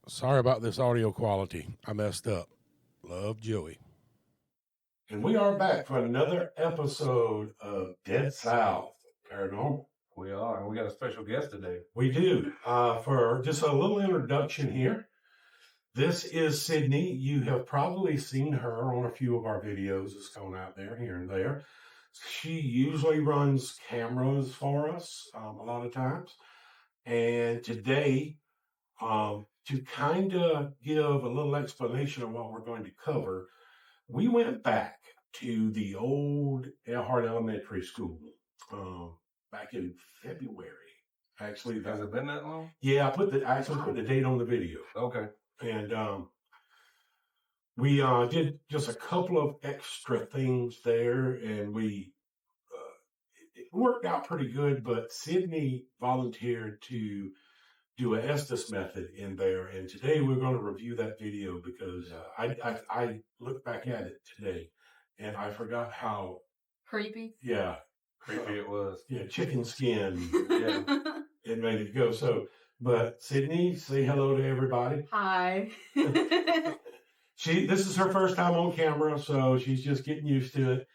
Sorry about this audio quality. I messed up. Love, Joey. And we are back for another episode of Dead South Paranormal. We are, and we got a special guest today. We do. For just a little introduction here, this is Sidney. You have probably seen her on a few of our videos that's going out there here and there. She usually runs cameras for us a lot of times. And today, to kind of give a little explanation of what we're going to cover, we went back to the old Ehrhardt Elementary School back in February. Actually, has it been that long? Yeah, I actually put the date on the video. Okay. And we did just a couple of extra things there, and it worked out pretty good. But Sidney volunteered to do an Estes Method in there, and today we're going to review that video because I looked back at it today, and I forgot how creepy. Yeah, creepy it was. Yeah, chicken skin. Yeah, it made it go. So, but Sidney, say hello to everybody. Hi. This is her first time on camera, so she's just getting used to it.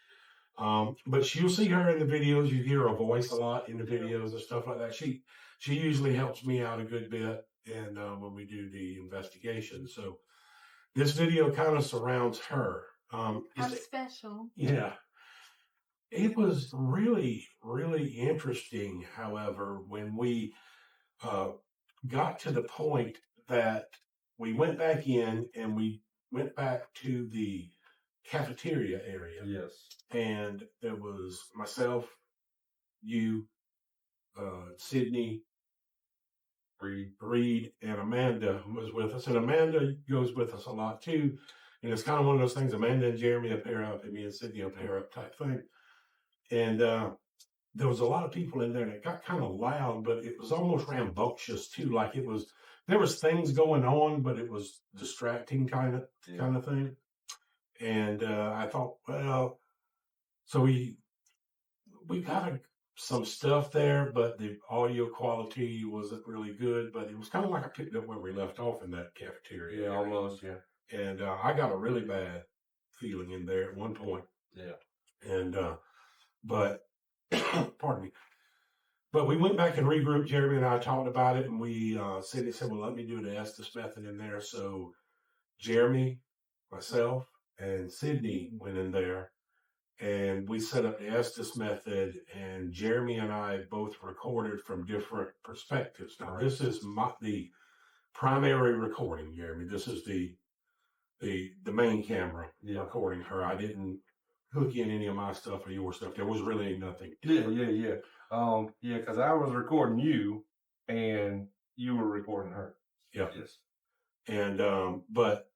But you'll see her in the videos. You hear her voice a lot in the videos and stuff like that. She usually helps me out a good bit, and when we do the investigation. So this video kind of surrounds her. I'm special. Yeah. It was really, really interesting, however, when we got to the point that we went back in and we went back to the cafeteria area. Yes. And there was myself, you, Sidney, Reed, and Amanda was with us. And Amanda goes with us a lot too. And it's kind of one of those things, Amanda and Jeremy will pair up, and me and Sidney will pair up type thing. And there was a lot of people in there, and it got kind of loud, but it was almost rambunctious too. Like there was things going on, but it was distracting kind of thing. And I thought, well, so we got some stuff there, but the audio quality wasn't really good. But it was kind of like I picked up where we left off in that cafeteria. Yeah, almost, yeah. And I got a really bad feeling in there at one point. Yeah. And but pardon me. But we went back and regrouped. Jeremy and I talked about it, and Sidney said, well, let me do the Estes Method in there. So Jeremy, myself, and Sidney went in there, and we set up the Estes Method, and Jeremy and I both recorded from different perspectives. Now, this is the primary recording, Jeremy. This is the main camera recording her. I didn't hook in any of my stuff or your stuff. There was really nothing. Yeah. Because I was recording you, and you were recording her. Yeah. Yes. And but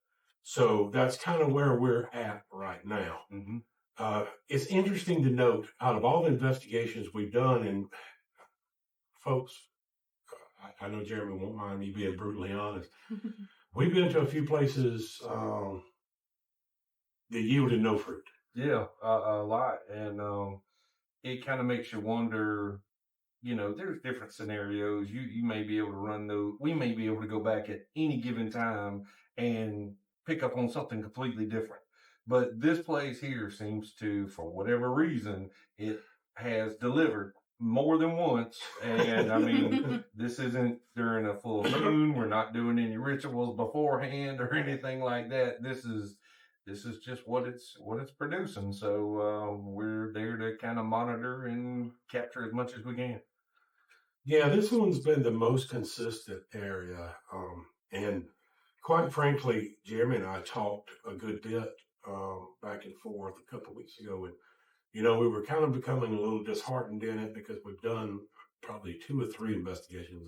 so that's kind of where we're at right now. Mm-hmm. It's interesting to note, out of all the investigations we've done, and folks, I know Jeremy won't mind me being brutally honest, we've been to a few places that yielded no fruit. Yeah, a lot. And it kind of makes you wonder, there's different scenarios. You may be able to run those. We may be able to go back at any given time and pick up on something completely different. But this place here seems to, for whatever reason, it has delivered more than once. And I mean, this isn't during a full moon. We're not doing any rituals beforehand or anything like that. This is just what it's producing. So we're there to kind of monitor and capture as much as we can. Yeah, this one's been the most consistent area. And quite frankly, Jeremy and I talked a good bit back and forth a couple of weeks ago. And, we were kind of becoming a little disheartened in it because we've done probably 2 or 3 investigations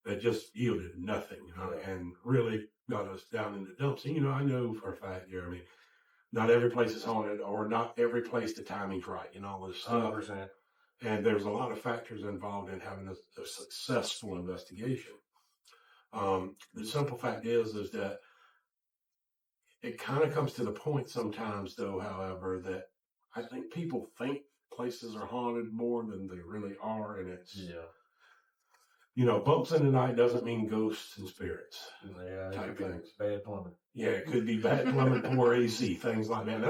that just yielded nothing and really got us down in the dumps. And, I know for a fact, Jeremy, not every place is haunted, or not every place the timing's right, all this stuff. 100%. And there's a lot of factors involved in having a successful investigation. The simple fact is that it kind of comes to the point sometimes, though, however, that I think people think places are haunted more than they really are. And it's, bumps in the night doesn't mean ghosts and spirits. Yeah, it Type could be things. bad plumbing. Yeah, it could be bad plumbing, poor AC, things like that.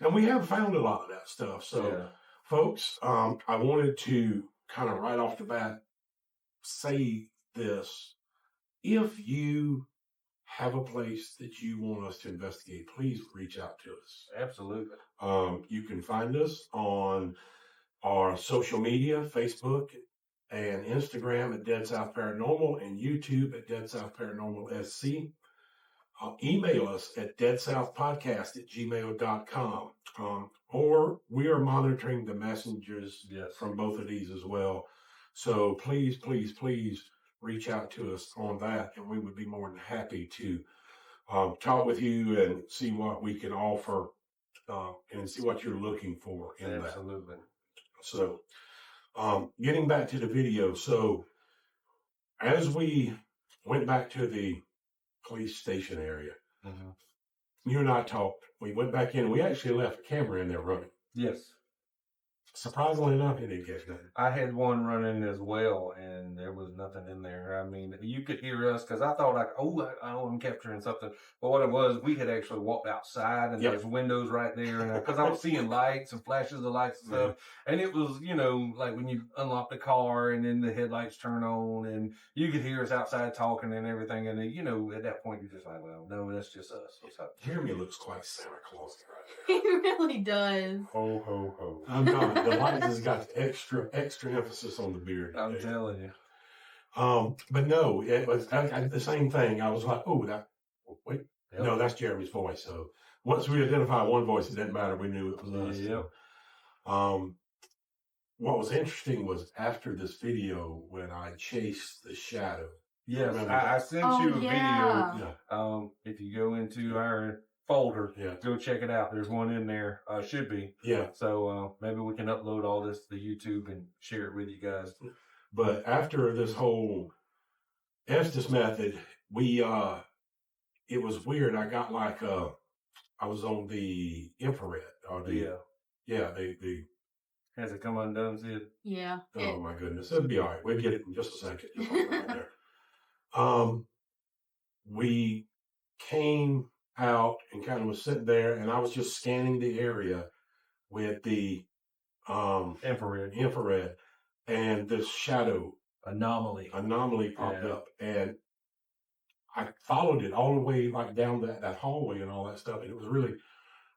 And we have found a lot of that stuff. So, folks, I wanted to kind of right off the bat say this. If you have a place that you want us to investigate, please reach out to us. Absolutely. You can find us on our social media, Facebook and Instagram at Dead South Paranormal, and YouTube at Dead South Paranormal SC. Email us at deadsouthpodcast@gmail.com. Or we are monitoring the messengers from both of these as well. So please, please, please reach out to us on that, and we would be more than happy to talk with you and see what we can offer and see what you're looking for in that. Absolutely. So, getting back to the video. So, as we went back to the police station area, you and I talked. We went back in. We actually left a camera in there running. Yes. Surprisingly enough, it didn't catch nothing. I had one running as well, and there was nothing in there. I mean, you could hear us because I thought, I'm capturing something. But what it was, we had actually walked outside, and there's windows right there. And because I was seeing lights and flashes of lights and stuff. And it was, like when you unlock the car and then the headlights turn on, and you could hear us outside talking and everything. And then, at that point, you're just like, well, no, that's just us. Jeremy looks quite Santa Claus right He really does. Ho, ho, ho. I'm telling you, the lights has got extra emphasis on the beard. I'm telling you. But no, it was the same thing. I was like, no, that's Jeremy's voice. So once we identified one voice, it didn't matter. We knew it was us. Yep. What was interesting was after this video when I chased the shadow. Yes, I sent you a video. Yeah. If you go into our folder, go check it out. There's one in there. Should be. Yeah. So maybe we can upload all this to YouTube and share it with you guys. But after this whole Estes Method, it was weird. I got I was on the infrared or the the has it come undone, Sid? Yeah. Oh my goodness, it'll be all right. We'll get it in just a second. Just right there. We came out and kind of was sitting there, and I was just scanning the area with the infrared, and this shadow anomaly popped up, and I followed it all the way down that hallway and all that stuff, and it was really,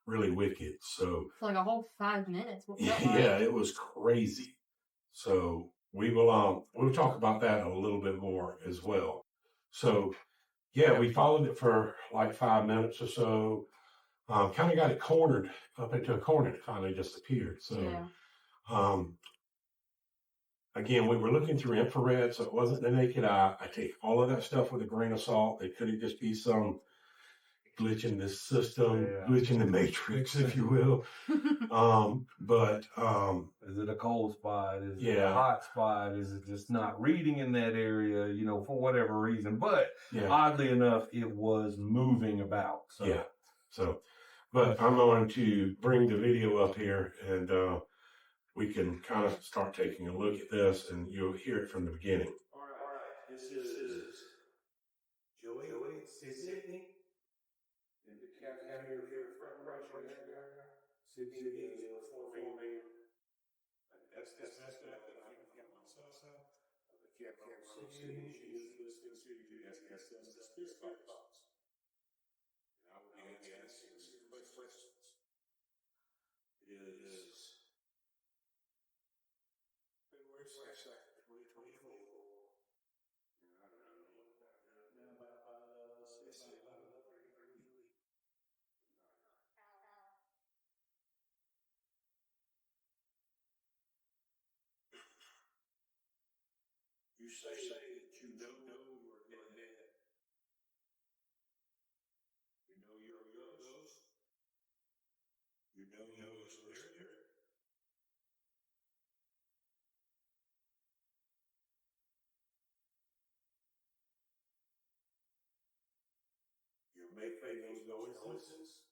really wicked. So for like a whole 5 minutes. Yeah, it was crazy. So we'll talk about that a little bit more as well. So yeah, we followed it for like 5 minutes or so. Kind of got it cornered up into a corner. It finally just appeared. So again, we were looking through infrared, so it wasn't the naked eye. I take all of that stuff with a grain of salt. It could just be some glitch in the system, glitch in the matrix, if you will. But is it a cold spot? Is it a hot spot? Is it just not reading in that area, for whatever reason? But oddly enough, it was moving about. So. But I'm going to bring the video up here, and we can kind of start taking a look at this, and you'll hear it from the beginning. All right. This is Joey. Sidney. And the cat here front right there. Sidney is forming. That's that. I can't myself. The cat from Sidney. She is listening to Estes the Spirit Box. And I will be asking some questions. It is February 2nd, 2024. You say that you know you're dead. You know you're a ghost. You know you're a spirit. You make those noises.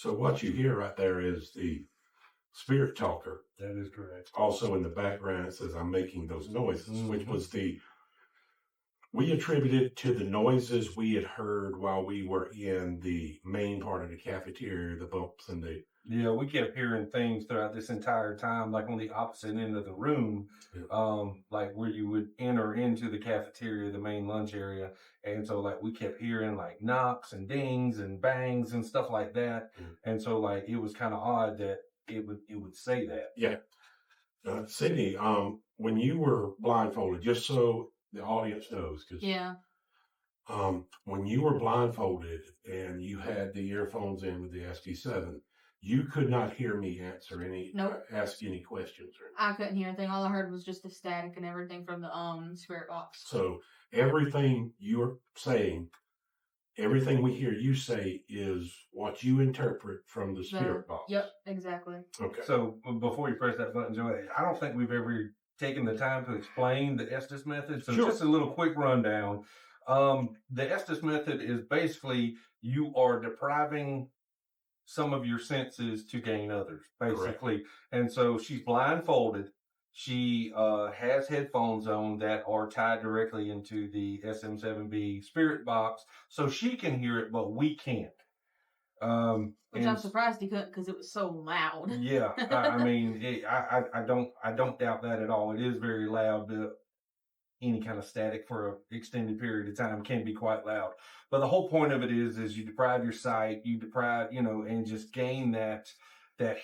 So what you hear right there is the spirit talker. That is correct. Also in the background, it says, I'm making those noises, which Mhm. was we attributed to the noises we had heard while we were in the main part of the cafeteria, the bumps and the... Yeah, we kept hearing things throughout this entire time, like on the opposite end of the room, like where you would enter into the cafeteria, the main lunch area. And so like we kept hearing like knocks and dings and bangs and stuff like that. And so like it was kind of odd that it would say that. Yeah. Sidney, when you were blindfolded, just so the audience knows, because Yeah. when you were blindfolded and you had the earphones in with the ST7, you could not hear me ask any questions. I couldn't hear anything. All I heard was just the static and everything from the spirit box. So everything you're saying, everything we hear you say is what you interpret from the spirit box. Yep, exactly. Okay. So before you press that button, Joey, I don't think we've ever taken the time to explain the Estes Method. So Sure. Just a little quick rundown. The Estes Method is basically you are depriving some of your senses to gain others, basically. Correct. And so she's blindfolded. She has headphones on that are tied directly into the SM7B spirit box, so she can hear it, but we can't. Which I'm surprised he couldn't because it was so loud. Yeah, I mean, I don't doubt that at all. It is very loud. Any kind of static for an extended period of time can be quite loud. But the whole point of it is you deprive your sight, you deprive, and just gain that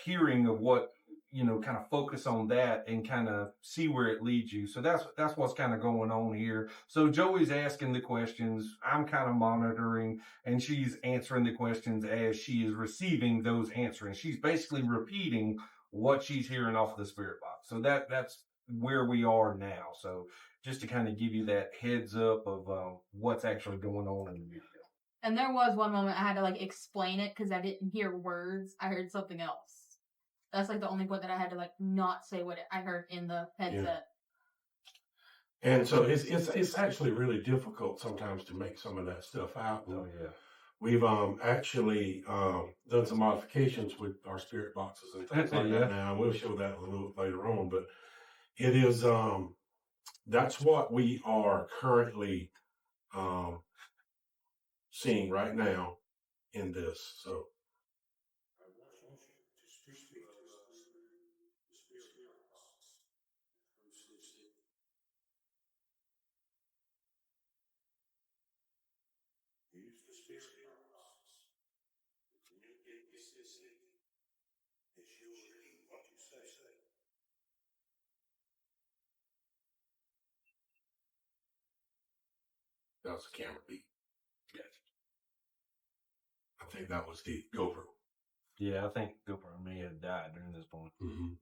hearing of what, kind of focus on that and kind of see where it leads you. So that's what's kind of going on here. So Joey's asking the questions, I'm kind of monitoring, and she's answering the questions as she is receiving those answers. She's basically repeating what she's hearing off of the spirit box. So that's where we are now. So just to kind of give you that heads up of what's actually going on in the video. And there was one moment I had to explain it because I didn't hear words. I heard something else. That's the only point that I had to not say what I heard in the headset. Yeah. And so it's actually really difficult sometimes to make some of that stuff out. Oh yeah. We've actually done some modifications with our spirit boxes and things like that now. We'll show that a little bit later on, but it is that's what we are currently seeing right now in this. So that's the camera beat. Yes. I think that was the GoPro. Yeah, I think GoPro may have died during this point. Mm-hmm.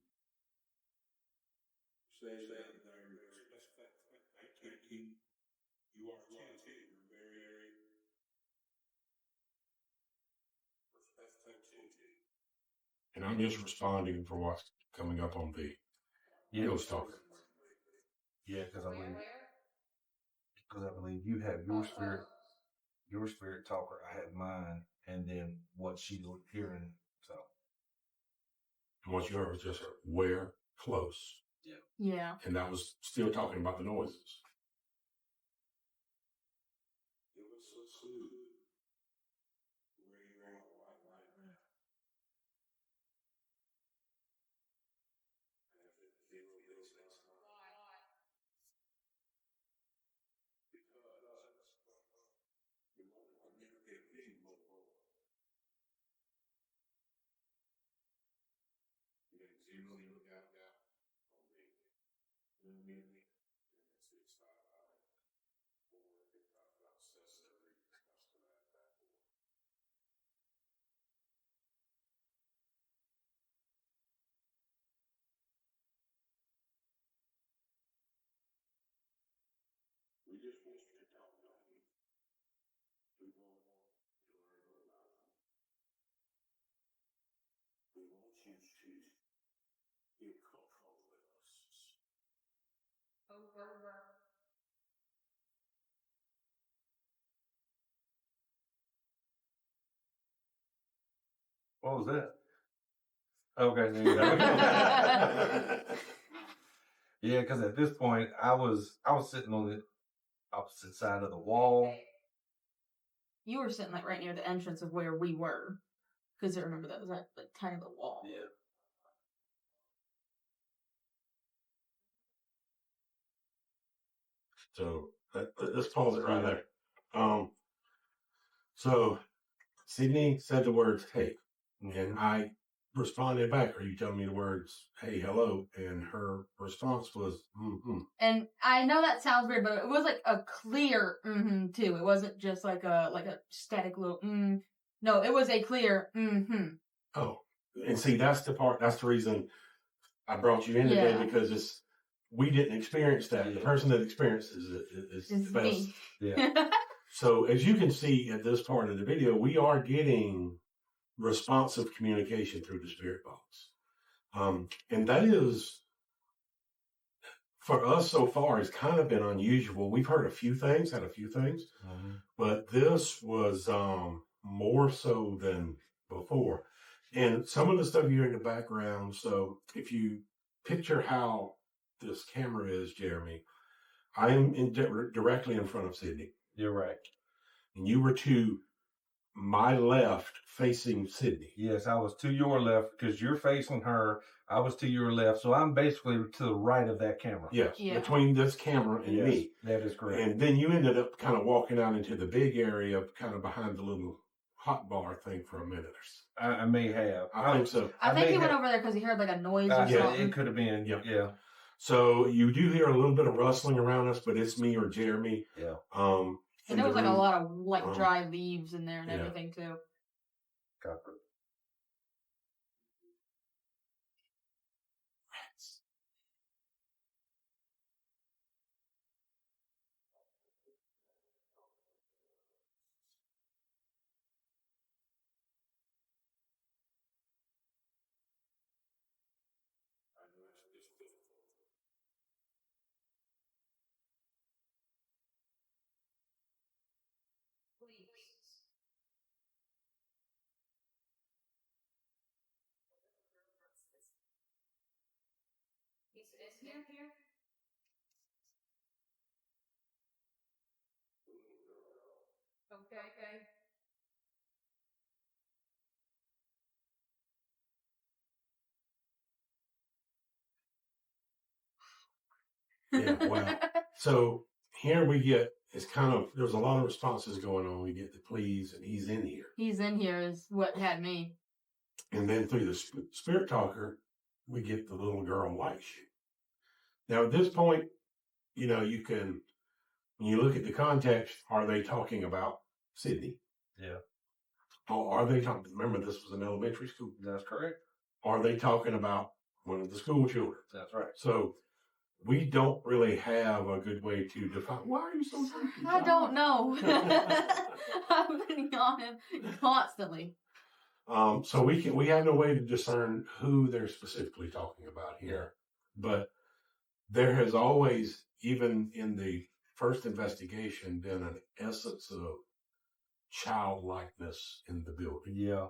And I'm just responding for what's coming up on the Ghost Talker. Yeah, because I believe you have your spirit talker. I have mine, and then what she's hearing. So, and what you heard was just where close. Yeah. And that was still talking about the noises. It was so smooth. What was that? Okay, there you go. Yeah, because at this point, I was sitting on the opposite side of the wall. You were sitting like right near the entrance of where we were, because I remember that was that like kind of the wall. Yeah. So let's pause it right there. So Sidney said the words "hey," and I responded back. Are you telling me the words "hey, hello"? And her response was "mm-hmm." And I know that sounds weird, but it was like a clear mm-hmm too. It wasn't just like a static little mm. No, it was a clear mm-hmm. Oh, and see, that's the part. That's the reason I brought you in today, because we didn't experience that. Yeah. The person that experiences it is the best. Me. Yeah. So as you can see at this part of the video, we are getting responsive communication through the spirit box. And that is, for us so far, has kind of been unusual. We've heard had a few things, but this was more so than before. And some of the stuff you hear in the background, so if you picture how this camera is, Jeremy, I am directly in front of Sidney. You're right. And you were to my left facing Sidney. Yes, I was to your left because you're facing her. I was to your left. So I'm basically to the right of that camera. Yes, Yeah. between this camera and me. That is correct. And then you ended up kind of walking out into the big area, kind of behind the little hot bar thing for a minute or so. I may have. I think so. I think he went over there because he heard like a noise or Yeah, something. it could have been. Yep. Yeah. So you do hear a little bit of rustling around us, but it's me or Jeremy. Yeah. And there was like a lot of like dry leaves in there and everything too. Copper. Rats. Is here? Okay. Yeah, wow. So here we get, it's kind of, there's a lot of responses going on. We get the please, and he's in here. He's in here is what had me. And then through the spirit talker, we get the little girl likes you. Now, at this point, you can, when you look at the context, are they talking about Sidney? Yeah. Or are they talking, remember this was an elementary school. That's correct. Are they talking about one of the school children? That's right. So we don't really have a good way to define, why are you so freaky? I don't know. I've been on him constantly. So we have no way to discern who they're specifically talking about here. But there has always, even in the first investigation, been an essence of childlikeness in the building. Yeah.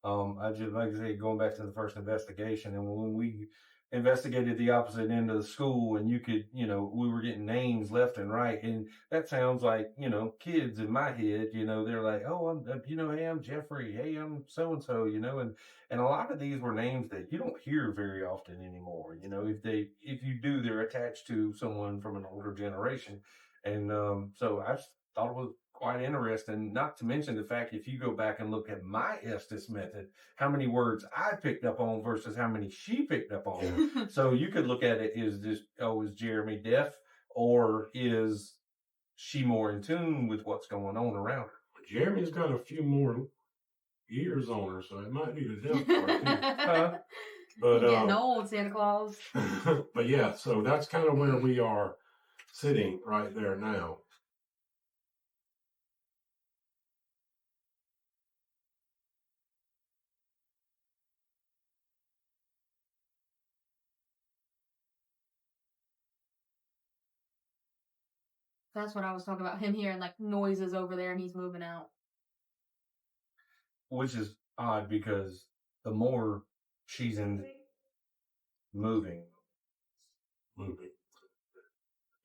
I just, like I say, going back to the first investigation, and when we investigated the opposite end of the school, and you could, we were getting names left and right, and that sounds like, kids in my head, they're like, oh, hey, I'm Jeffrey, hey, I'm so-and-so, and a lot of these were names that you don't hear very often anymore. If you do, they're attached to someone from an older generation. And, so I just thought it was quite interesting, not to mention the fact, if you go back and look at my Estes method, how many words I picked up on versus how many she picked up on. Yeah. So you could look at it as this, is Jeremy deaf, or is she more in tune with what's going on around her? Jeremy's got a few more years on her, so it might be the deaf part too. But Getting old, Santa Claus. but yeah, so that's kind of where we are sitting right there now. That's what I was talking about. Him hearing like noises over there and he's moving out. Which is odd because the more she's in moving.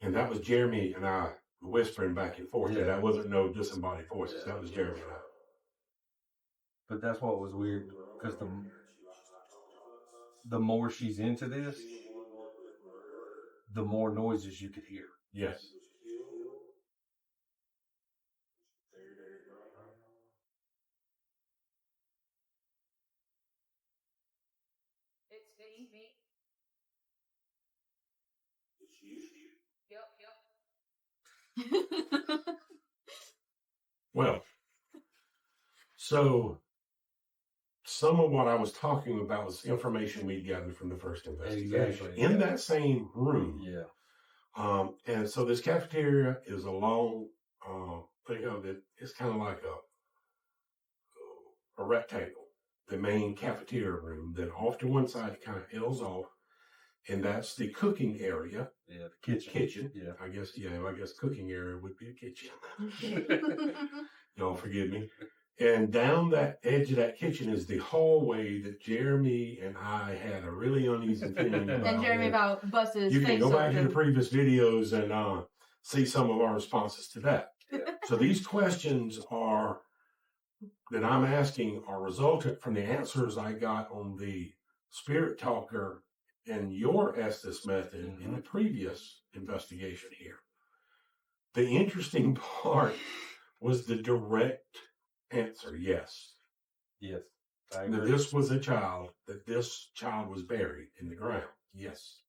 And that was Jeremy and I whispering back and forth. Yeah. That wasn't no disembodied voices. That was Jeremy and I. But that's what was weird, because the more she's into this, the more noises you could hear. Yes. It's me. Yep. Well, so some of what I was talking about was information we gathered from the first investigation. Exactly. In that same room. Yeah. And so this cafeteria is a long, think of it, it's kind of like a rectangle, the main cafeteria room. Then off to one side, it kind of L's off, and that's the cooking area. Yeah, the kitchen. Yeah. I guess cooking area would be a kitchen. Y'all forgive me. And down that edge of that kitchen is the hallway that Jeremy and I had a really uneasy feeling about. And Jeremy about busted his You face. can go back open. to the previous videos and see some of our responses to that. So these questions that I'm asking are resultant from the answers I got on the Spirit Talker and your Estes Method in the previous investigation here. The interesting part was the direct answer, yes. Yes. That this was a child, that this child was buried in the ground. Yes.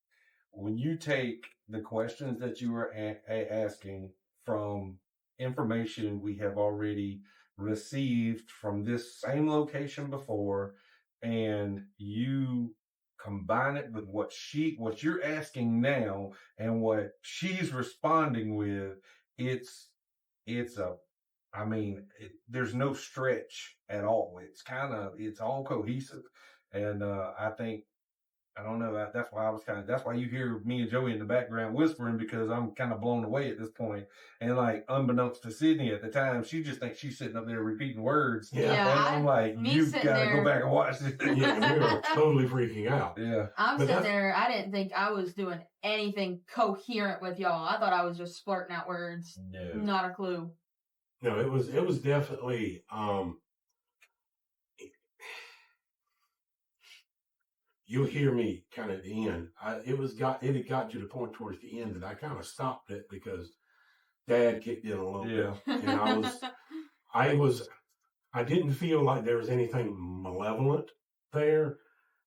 When you take the questions that you were asking from information we have already received from this same location before, and you combine it with what you're asking now and what she's responding with, there's no stretch at all. It's all cohesive. And I don't know, that's why you hear me and Joey in the background whispering, because I'm kind of blown away at this point. And like, unbeknownst to Sidney at the time, she just thinks she's sitting up there repeating words. Yeah. And I'm like, you've got to go back and watch this. Yeah, we were totally freaking out. Yeah. I'm sitting there, I didn't think I was doing anything coherent with y'all. I thought I was just splurting out words. No. Not a clue. No, it was definitely, you'll hear me kind of at the end. It had got to the point towards the end that I kind of stopped it because Dad kicked in a little bit. And I didn't feel like there was anything malevolent there,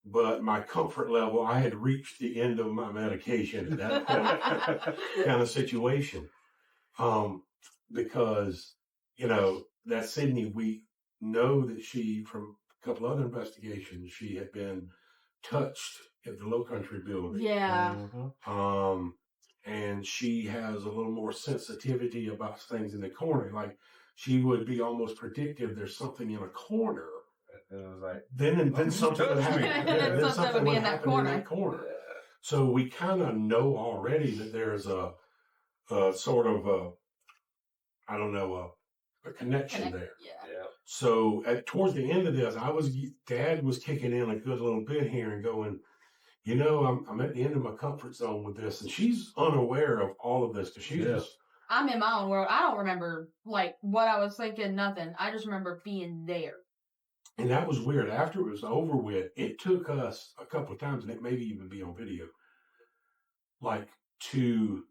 but my comfort level, I had reached the end of my medication at that point kind of situation. Because, that Sidney, we know that she, from a couple other investigations, she had been touched at the Low Country building. Yeah. Mm-hmm. And she has a little more sensitivity about things in the corner. Like, she would be almost predictive there's something in a corner. And it was like, then something would happen. Then something would happen in that corner. Yeah. So we kind of know already that there's a sort of a connection there. Yeah. So towards the end of this, Dad was kicking in a good little bit here and going, I'm at the end of my comfort zone with this. And she's unaware of all of this because she's just. I'm in my own world. I don't remember like what I was thinking, nothing. I just remember being there. And that was weird. After it was over with, it took us a couple of times, and it may even be on video, like to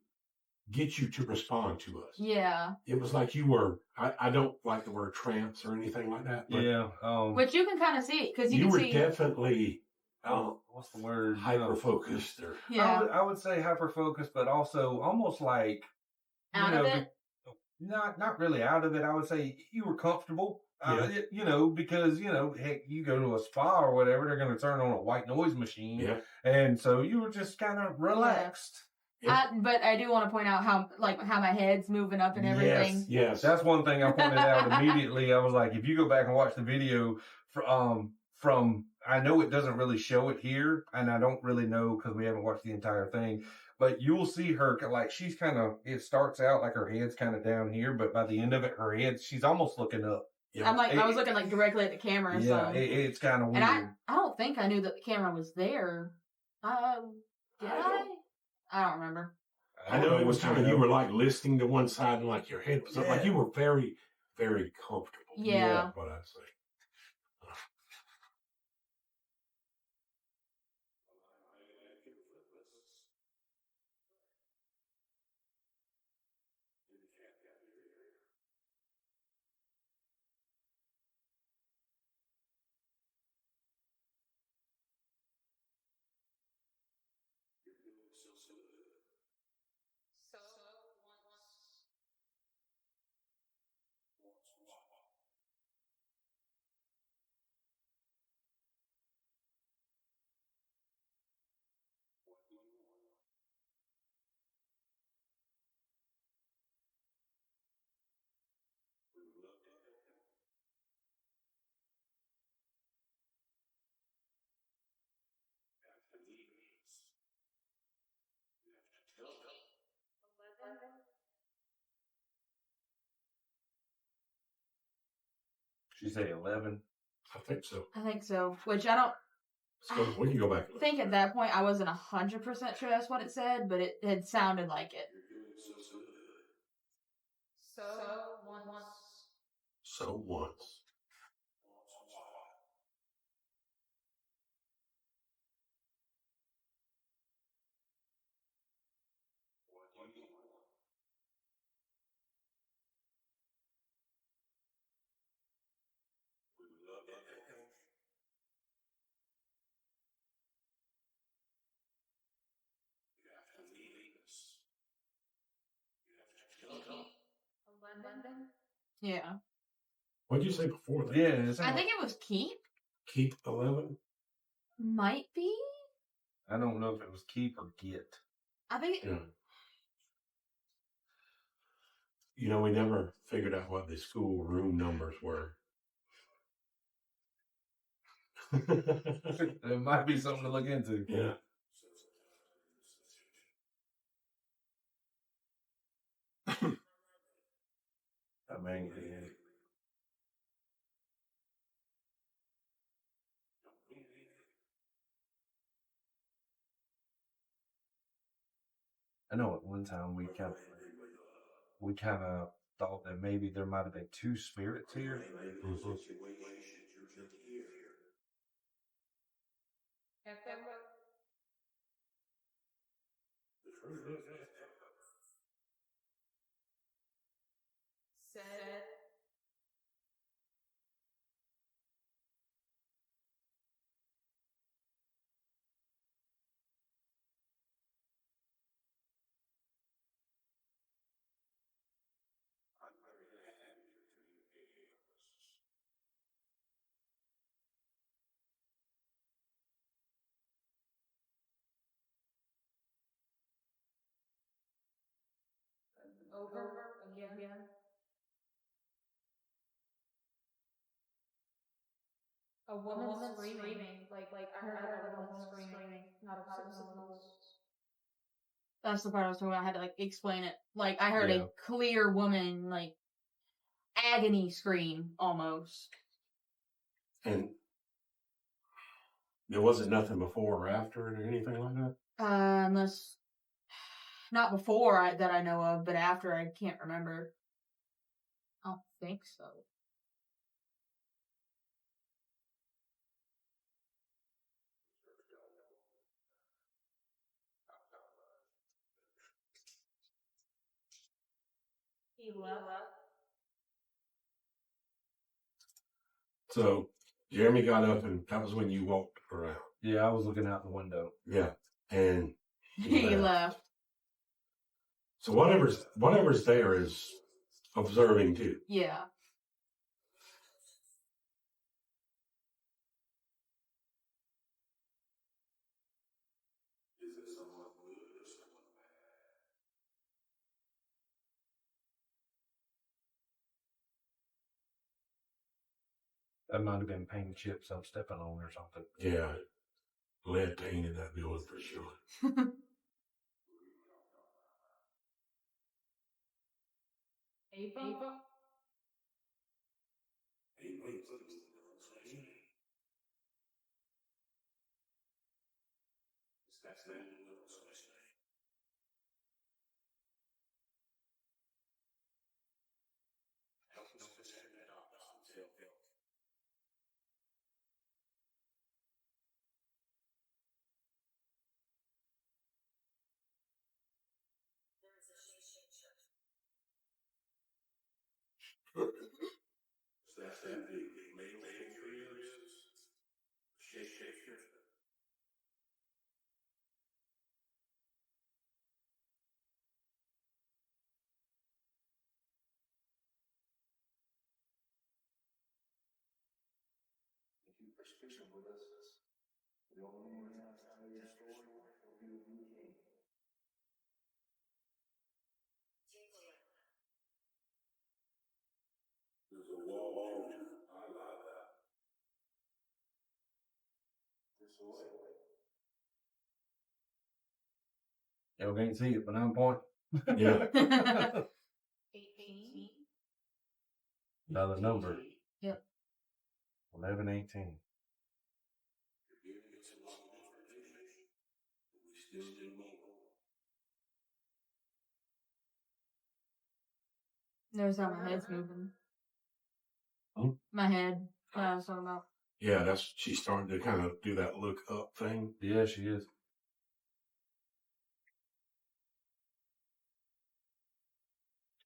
get you to respond to us. Yeah. It was like you were, I don't like the word trance or anything like that. But yeah. Which you can kind of see, because you can were see. Definitely, what's the word? Hyper-focused. Or, yeah. I would say hyper-focused, but also almost like, out of it? Not really out of it. I would say you were comfortable. Yeah. Because, heck, you go to a spa or whatever, they're going to turn on a white noise machine. Yeah. And so you were just kind of relaxed. Yeah. But I do want to point out how my head's moving up and everything. Yes. That's one thing I pointed out immediately. I was like, if you go back and watch the video from, I know it doesn't really show it here, and I don't really know because we haven't watched the entire thing, but you'll see her, like, she's kind of, it starts out like her head's kind of down here, but by the end of it, she's almost looking up. Yeah. I was looking like directly at the camera. Yeah, so. it's kind of And weird. I don't think I knew that the camera was there. Did I? I don't remember. I know it was kind of, you were know. like listening to one side and like your head was up, like Yeah. you were very, very comfortable. Yeah. What I'd say. She say 11. I think so. I think so. Which I don't. We can go back. I think at that point I wasn't 100% sure that's what it said, but it had sounded like it. So once. Yeah. What'd you say before that? Yeah, I think it was keep. Keep 11? Might be. I don't know if it was keep or get. I think. Yeah. You know, we never figured out what the school room numbers were. It might be something to look into. Yeah. I mean, I know at one time we kind of thought that maybe there might have been two spirits here. Mhm. Over again. A woman screaming. Like I heard a woman screaming. Not a signal. That's the part I was talking about. I had to like explain it. Like I heard Yeah. a clear woman like agony scream almost. And there wasn't nothing before or after it or anything like that? Unless not before that I know of, but after I can't remember. I don't think so. He left. So Jeremy got up and that was when you walked around. Yeah, I was looking out the window. Yeah. And He left. So whatever's there is observing too. Yeah. That might have been paint chips I'm stepping on or something. Yeah. Lead painted that building for sure. Ava? There's a wall. I love that. Y'all can't see it, but I'm pointing. Yeah. 18. Another number. Yep. 1118. There's how my head's moving. Hmm? My head. I was talking about. Yeah, she's starting to kind of do that look up thing. Yeah, she is.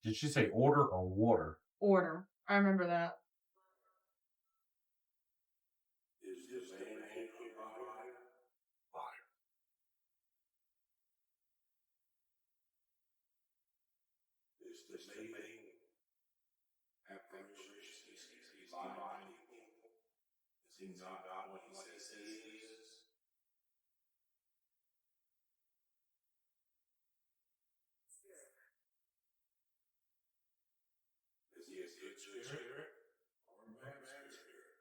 Did she say order or water? Order. I remember that. Is this man a liar? Liar. Is this man apparition? Is he lying? Is he not what he says he is? Is he a good spirit or a bad spirit?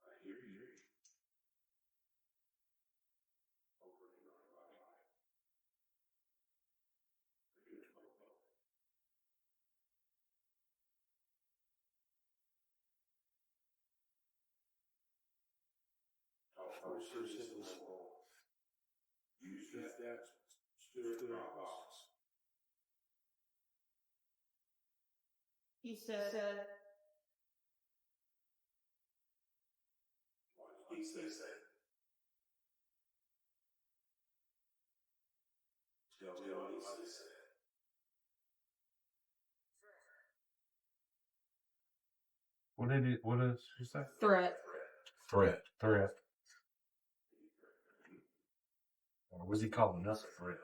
I hear you. Use that spirit box. He said. What did he say? Tell me what he said. What did she say? Threat. Threat. Threat. Or was he calling us a threat?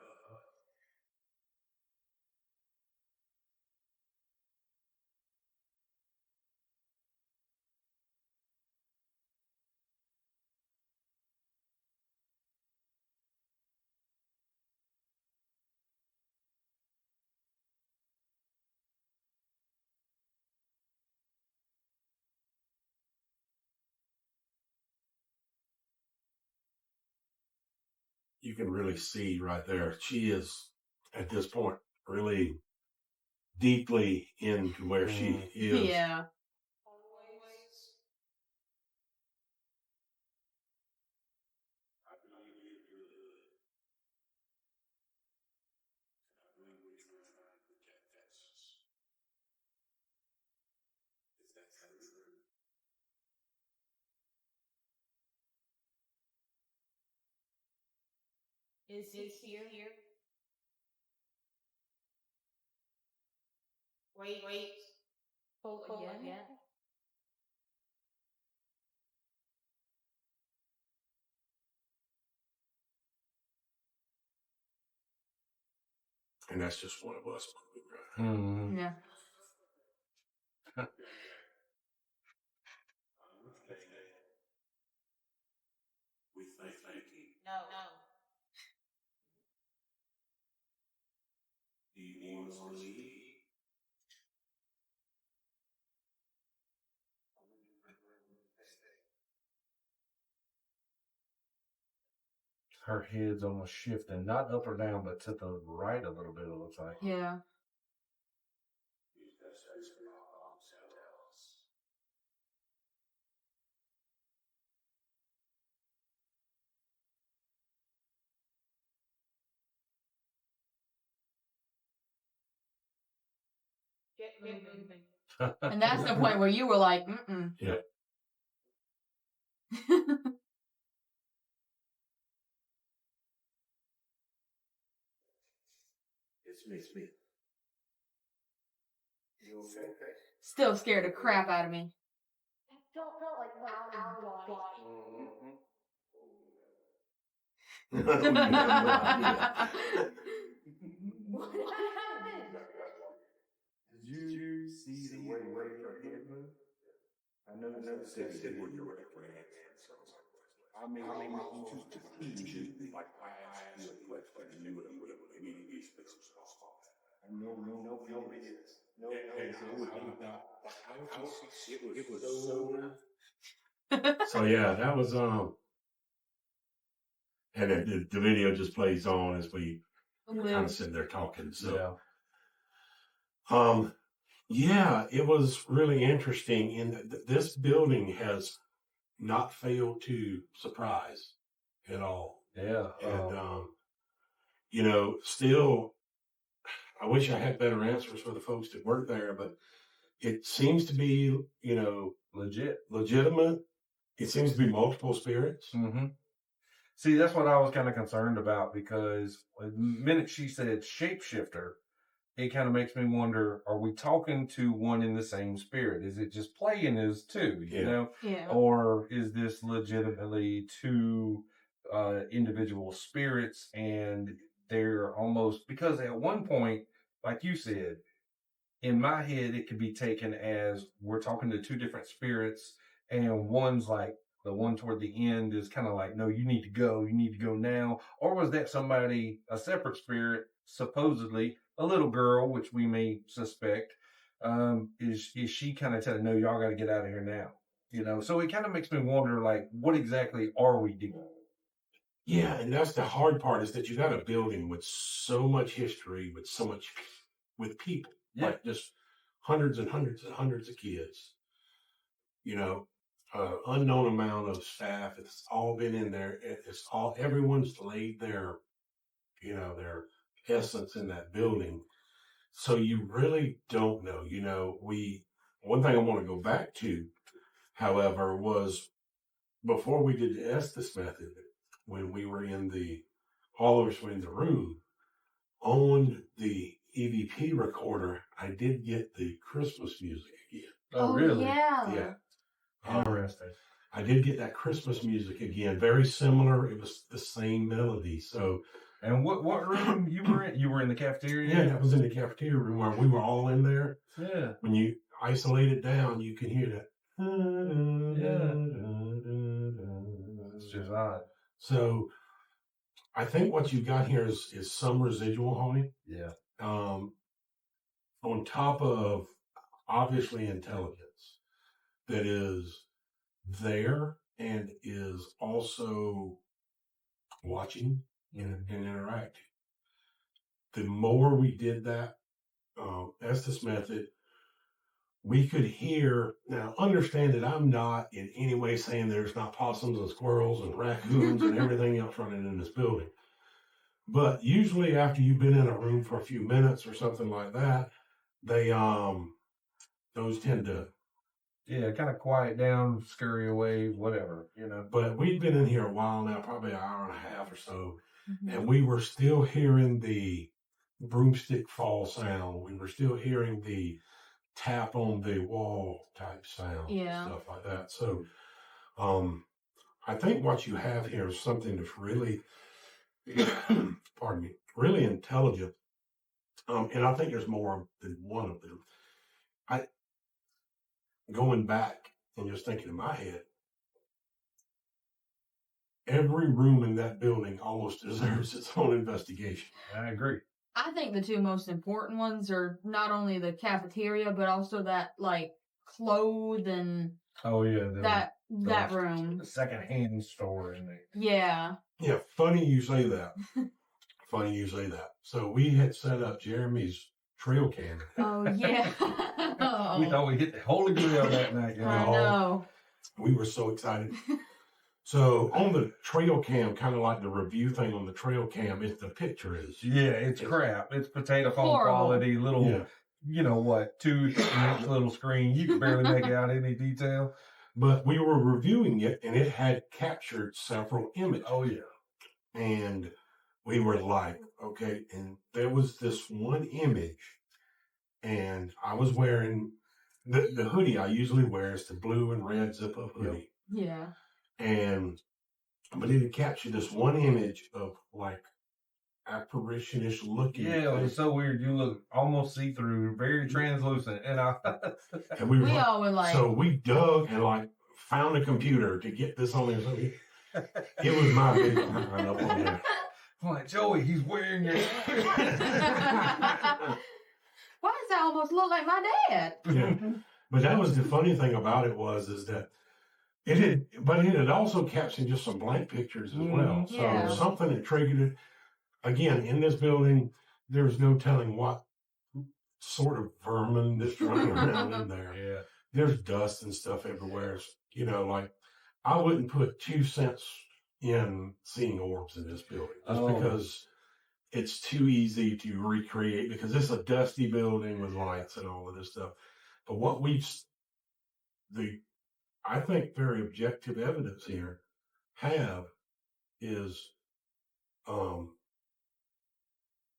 You can really see right there. She is, at this point, really deeply into where she is. Yeah. Is he here? Wait. Hold again. And that's just one of us. Mm-hmm. Yeah. We thank you. No. Do you want us to leave? her head's almost shifting, not up or down, but to the right a little bit, it looks like. Yeah. And that's the point where you were like, mm-mm. Yeah. It's me. You okay? Still scared the crap out of me. You have no idea. What happened? Did you see the way her head moved? I know Sidney where you're at. I mean, like I asked you a question and you would immediately speak some stuff. Nobody is. It was so. So yeah, that was and the video just plays on as we kind of sit there talking. So yeah, it was really interesting. And this building has not failed to surprise at all. Yeah. And you know, still, I wish I had better answers for the folks that work there, but it seems to be, you know, legitimate. It seems to be multiple spirits. Mm-hmm. See, that's what I was kind of concerned about, because the minute she said shapeshifter, it kind of makes me wonder, are we talking to one in the same spirit? Is it just playing as two, you know? Yeah. Or is this legitimately two individual spirits, and they're almost, because at one point, like you said, in my head, it could be taken as we're talking to two different spirits, and one's like, the one toward the end is kind of like, no, you need to go now. Or was that somebody, a separate spirit, supposedly a little girl, which we may suspect, is she kind of telling, no, y'all got to get out of here now, you know? So it kind of makes me wonder, like, what exactly are we doing? Yeah, and that's the hard part, is that you got a building with so much history, with people, like just hundreds and hundreds and hundreds of kids, you know, unknown amount of staff. It's all been in there. Everyone's laid their, you know, their essence in that building. So you really don't know, you know. One thing I want to go back to, however, was before we did the Estes Method, when we were all of us were in the room, on the EVP recorder, I did get the Christmas music again. Oh, really? Yeah. Yeah. Interesting. I did get that Christmas music again. Very similar. It was the same melody. So, and what room you were in? You were in the cafeteria? Yeah, I was in the cafeteria room where we were all in there. Yeah. When you isolate it down, you can hear that. Yeah. It's just odd. So I think what you got here is some residual haunting. Yeah. On top of obviously intelligence that is there and is also watching and interacting. The more we did that Estes Method, we could hear. Now, understand that I'm not in any way saying there's not possums and squirrels and raccoons and everything else running in this building. But usually after you've been in a room for a few minutes or something like that, they those tend to kind of quiet down, scurry away, whatever, you know. But we've been in here a while now, probably an hour and a half or so, and we were still hearing the broomstick fall sound. We were still hearing the tap on the wall type sound, stuff like that. So, I think what you have here is something that's really, pardon me, really intelligent. And I think there's more than one of them. Going back and just thinking in my head, every room in that building almost deserves its own investigation. I agree. I think the two most important ones are not only the cafeteria, but also that, like, clothes and oh yeah, that that room. The second-hand store in there. Yeah. Yeah, funny you say that. Funny you say that. So we had set up Jeremy's trail cam. Oh yeah. We thought we hit the Holy Grail that night, I y'all. know. We were so excited. So on the trail cam, kind of like the review thing on the trail cam, the picture is. Yeah, it's crap. It's potato phone Horrible. quality, little, Yeah. you know what, 2-inch little screen. You can barely make out any detail. But we were reviewing it, and it had captured several images. Oh, yeah. And we were like, okay. And there was this one image, and I was wearing the hoodie I usually wear is the blue and red zip-up hoodie. Yeah. But it had captured this one image of like apparition-ish looking. Yeah, it was so weird. You look almost see-through, very translucent. And And we were all were like, so we dug and like found a computer to get this on there. So it was my big behind up on there. I'm like, Joey, he's wearing your. why does that almost look like my dad? Yeah. But that was the funny thing about it is that it had also captured just some blank pictures as well. So Yeah. something that triggered it. Again, in this building, there's no telling what sort of vermin that's running around in there. Yeah. There's dust and stuff everywhere. You know, like I wouldn't put 2 cents in seeing orbs in this building just because it's too easy to recreate because it's a dusty building with lights and all of this stuff. But what I think very objective evidence here is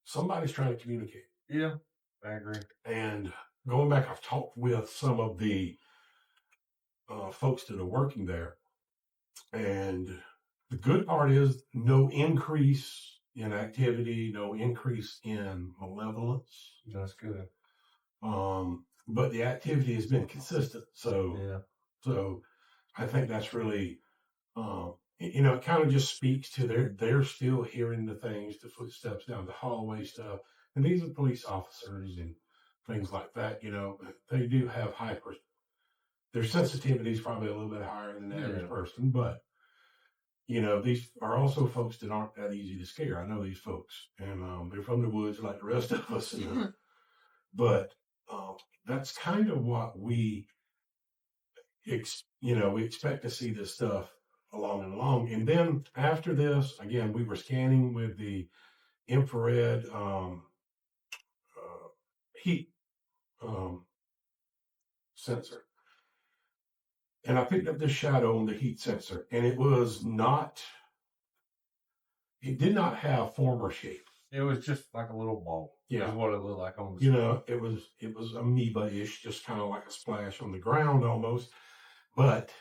somebody's trying to communicate. Yeah, I agree. And going back, I've talked with some of the folks that are working there. And the good part is no increase in activity, no increase in malevolence. That's good. But the activity has been consistent. So I think that's really, it kind of just speaks to they're still hearing the things, the footsteps down the hallway stuff. And these are police officers and things like that, they do have their sensitivity is probably a little bit higher than the average person, but these are also folks that aren't that easy to scare. I know these folks, and they're from the woods like the rest of us, but that's kind of what we expect to see this stuff along and along. And then after this, again, we were scanning with the infrared heat sensor. And I picked up this shadow on the heat sensor, and it did not have form or shape. It was just like a little ball. Yeah. That's what it looked like on the it was amoeba-ish, just kind of like a splash on the ground almost. But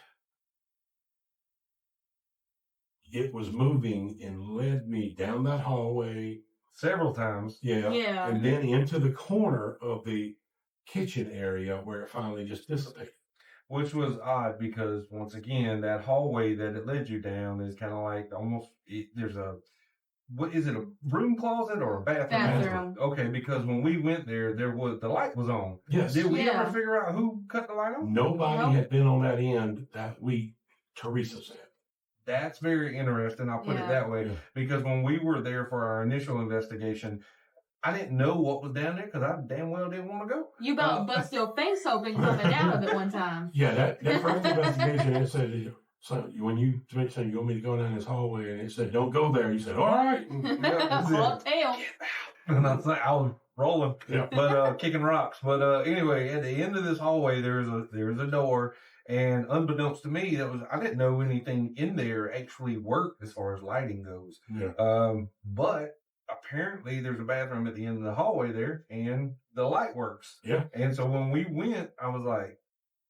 it was moving and led me down that hallway. Several times. Yeah. Yeah. And then into the corner of the kitchen area where it finally just dissipated. Which was odd because, once again, that hallway that it led you down is kind of like there's what is it, a broom closet or a bathroom? Okay, because when we went there, the light was on. Yes. Did we ever figure out who cut the light on? Nobody had been on that end that week, Teresa said. That's very interesting. I'll put it that way. Because when we were there for our initial investigation, I didn't know what was down there because I damn well didn't want to go. You about bust your face open coming out of it one time. Yeah, that first investigation, it said, so when you mentioned you want me to go down this hallway, and it said, don't go there. You said, all right. Well, tail. And I was rolling, but kicking rocks. But anyway, at the end of this hallway, there's a door. And unbeknownst to me, I didn't know anything in there actually worked as far as lighting goes. Yeah. But apparently there's a bathroom at the end of the hallway there, and the light works. Yeah. And so when we went, I was like,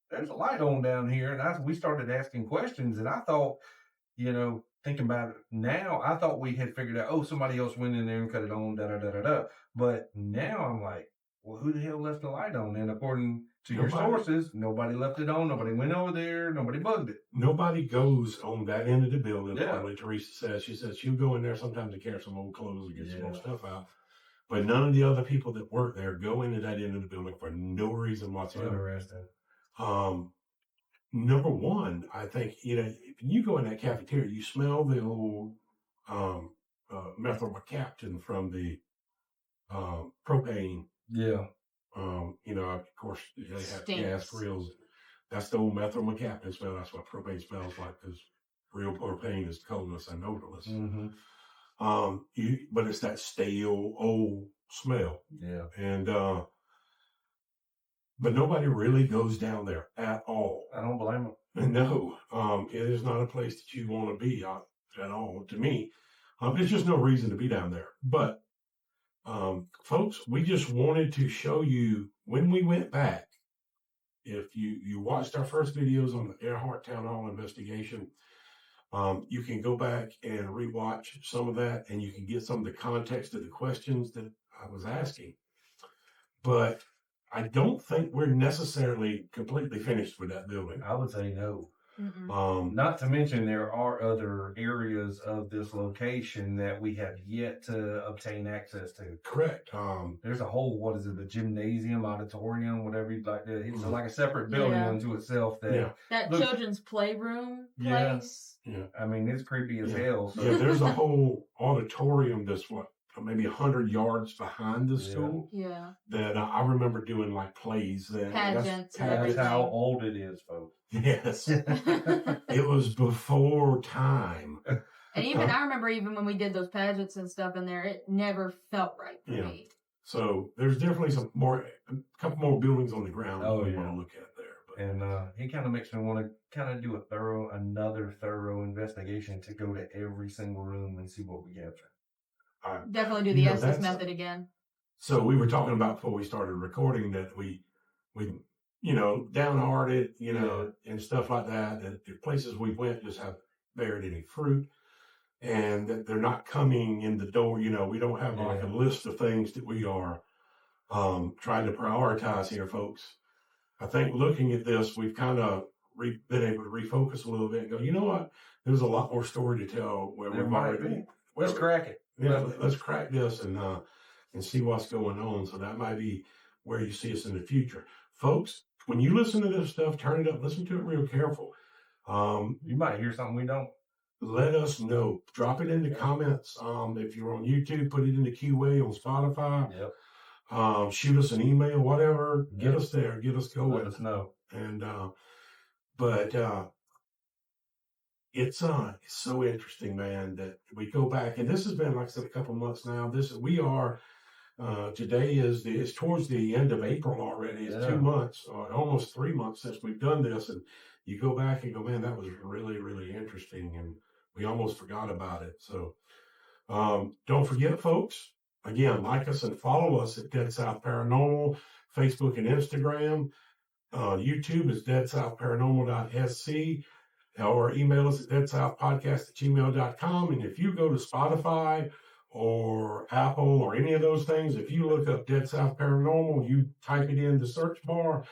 "There's a light on down here," and we started asking questions, and I thought, thinking about it now, I thought we had figured out, somebody else went in there and cut it on, da da da da da. But now I'm like, well, who the hell left the light on? And according to your sources, nobody left it on. Nobody went over there. Nobody bugged it. Nobody goes on that end of the building. Probably Teresa says. She says she'll go in there sometimes to carry some old clothes and get some old stuff out. But none of the other people that work there go into that end of the building for no reason whatsoever. Interesting. number one, I think, when you go in that cafeteria, you smell the old methyl mercaptan from the propane. Yeah. Of course, they have Stinks. gas grills. That's the old methyl mercaptan smell. That's what propane smells like, because real propane is colorless and odorless. Mm-hmm. But it's that stale old smell. Yeah. And but nobody really goes down there at all. I don't blame them. And no, it is not a place that you want to be at all. To me, there's just no reason to be down there. But folks, we just wanted to show you when we went back. If you watched our first videos on the Ehrhardt Town Hall Investigation, you can go back and rewatch some of that, and you can get some of the context of the questions that I was asking. But I don't think we're necessarily completely finished with that building. I would say no. Mm-mm. Not to mention there are other areas of this location that we have yet to obtain access to. Correct. There's a whole, the gymnasium, auditorium, whatever you'd like to. It's like a separate building unto itself. That looks, children's playroom Yeah. place. Yeah. I mean, it's creepy as hell. So. Yeah, there's a whole auditorium that's maybe 100 yards behind the school. Yeah. That I remember doing like plays then. Pageants. That's how old it is, folks. Yes. It was before time. And even I remember when we did those pageants and stuff in there, it never felt right for me. So there's definitely a couple more buildings on the ground that we want to look at there. But. And it kind of makes me want to kind of do another thorough investigation to go to every single room and see what we capture. Definitely do the Estes Method again. So we were talking about before we started recording that we downhearted, and stuff like that. That the places we went just haven't bared any fruit, and that they're not coming in the door. We don't have like a list of things that we are trying to prioritize here, folks. I think looking at this, we've kind of been able to refocus a little bit and go, you know what? There's a lot more story to tell where we've already been. Let's crack it. Yeah, let's crack this and see what's going on. So that might be where you see us in the future. Folks, when you listen to this stuff, turn it up, listen to it real careful. You might hear something we don't. Let us know. Drop it in the comments. If you're on YouTube, put it in the QA on Spotify. Yep. Shoot us an email, whatever. Get us there. Get us going. Let us know. And it's so interesting, man, that we go back, and this has been, like I said, a couple months now. Today is towards the end of April already. It's 2 months, or almost 3 months since we've done this, and you go back and go, man, that was really, really interesting, and we almost forgot about it. So don't forget, folks, again, like us and follow us at Dead South Paranormal, Facebook and Instagram. YouTube is deadsouthparanormal.sc. Or email us at deadsouthpodcast@gmail.com. And if you go to Spotify or Apple or any of those things, if you look up Dead South Paranormal, you type it in the search bar,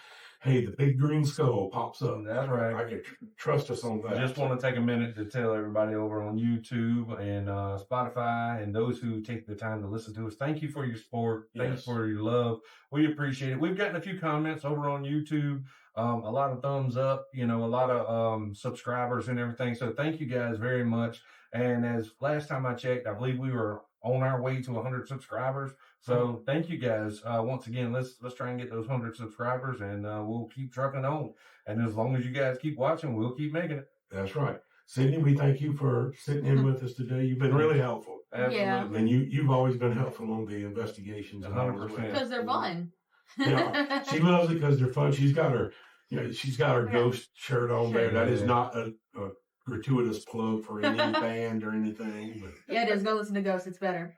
hey, the big green skull pops up. That's right. I can trust us on that. I just want to take a minute to tell everybody over on YouTube and Spotify and those who take the time to listen to us, thank you for your support. Thank you for your love. We appreciate it. We've gotten a few comments over on YouTube. A lot of thumbs up, a lot of subscribers and everything. So thank you guys very much. And as last time I checked, I believe we were on our way to 100 subscribers. So thank you guys. Once again, let's try and get those 100 subscribers, and we'll keep trucking on. And as long as you guys keep watching, we'll keep making it. That's right. Sidney, we thank you for sitting in with us today. You've been really helpful. Absolutely. Yeah. And you've always been helpful on the investigations. 100%. Because they're fun. Yeah, she loves it because they're fun. She's got her ghost shirt on there. That is not a gratuitous plug for any band or anything. But. Yeah, it is. Go listen to Ghosts. It's better.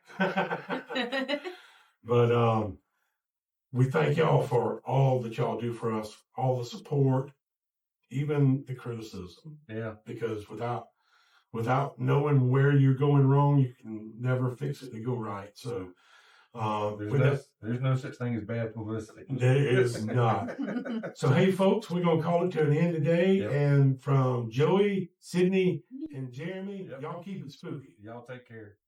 But we thank y'all for all that y'all do for us, all the support, even the criticism. Yeah. Because without knowing where you're going wrong, you can never fix it to go right. So there's no such thing as bad publicity. There is not. So, hey, folks, we're going to call it to an end today. Yep. And from Joey, Sidney, and Jeremy, y'all keep it spooky. Y'all take care.